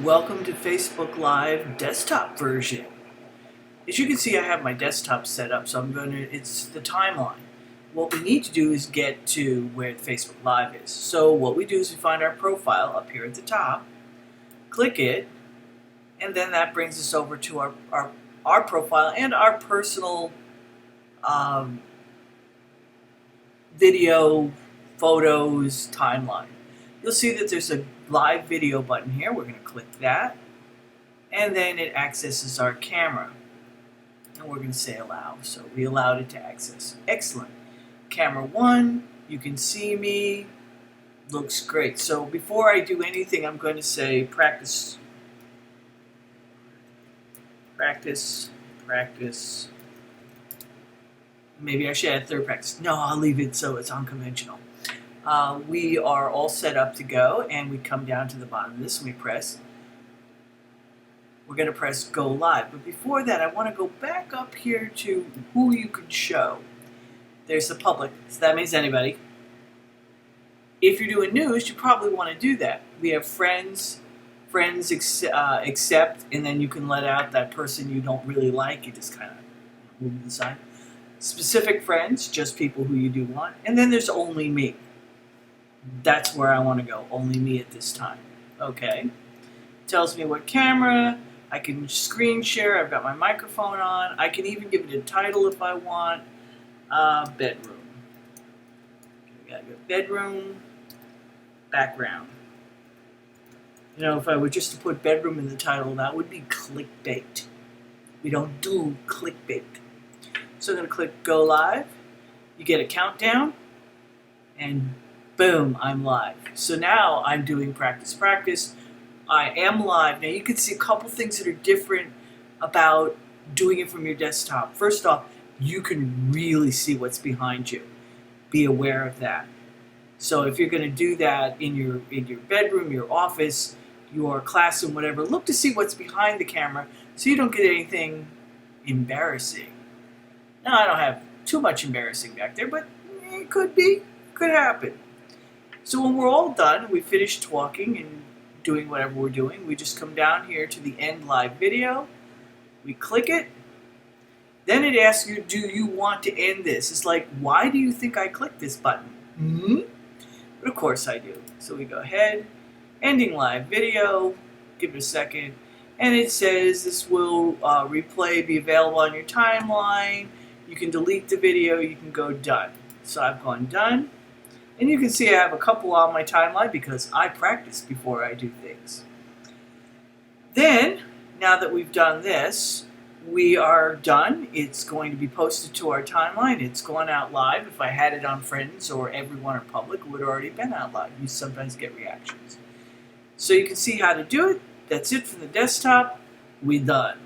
Welcome to Facebook Live desktop version. As you can see, I have my desktop set up, so it's the timeline. What we need to do is get to where Facebook Live is. So what we do is we find our profile up here at the top, click it, and then that brings us over to our profile and our personal video, photos, timeline. You'll see that there's a live video button here. We're going to click that, and then it accesses our camera, and we're going to say allow. So we allowed it to access. Excellent. Camera 1, you can see me. Looks great. So before I do anything, I'm going to say practice, practice, practice. Maybe I should add third practice. No, I'll leave it so it's unconventional. We are all set up to go, and we come down to the bottom of this and we're going to press go live. But before that, I want to go back up here to who you can show. There's the public, so that means anybody. If you're doing news, you probably want to do that. We have friends accept, and then you can let out that person you don't really like. You just kind of move to the side. Specific friends, just people who you do want. And then there's only me. That's where I want to go, only me at this time. Okay. Tells me what camera, I can screen share, I've got my microphone on, I can even give it a title if I want. Bedroom. We gotta go bedroom, background. You know, if I were just to put bedroom in the title, that would be clickbait. We don't do clickbait. So I'm going to click go live. You get a countdown, and boom, I'm live. So now I'm doing practice. I am live. Now you can see a couple things that are different about doing it from your desktop. First off, you can really see what's behind you. Be aware of that. So if you're going to do that in your bedroom, your office, your classroom, whatever, look to see what's behind the camera so you don't get anything embarrassing. Now, I don't have too much embarrassing back there, but it could happen. So when we're all done, we finish talking and doing whatever we're doing, we just come down here to the end live video, we click it, then it asks you, do you want to end this? It's like, why do you think I clicked this button? But of course I do. So we go ahead, ending live video, give it a second, and it says this will replay, be available on your timeline. You can delete the video, you can go done. So I've gone done. And you can see I have a couple on my timeline because I practice before I do things. Then, now that we've done this, we are done. It's going to be posted to our timeline. It's gone out live. If I had it on Friends or Everyone or Public, it would have already been out live. You sometimes get reactions. So you can see how to do it. That's it from the desktop. We're done.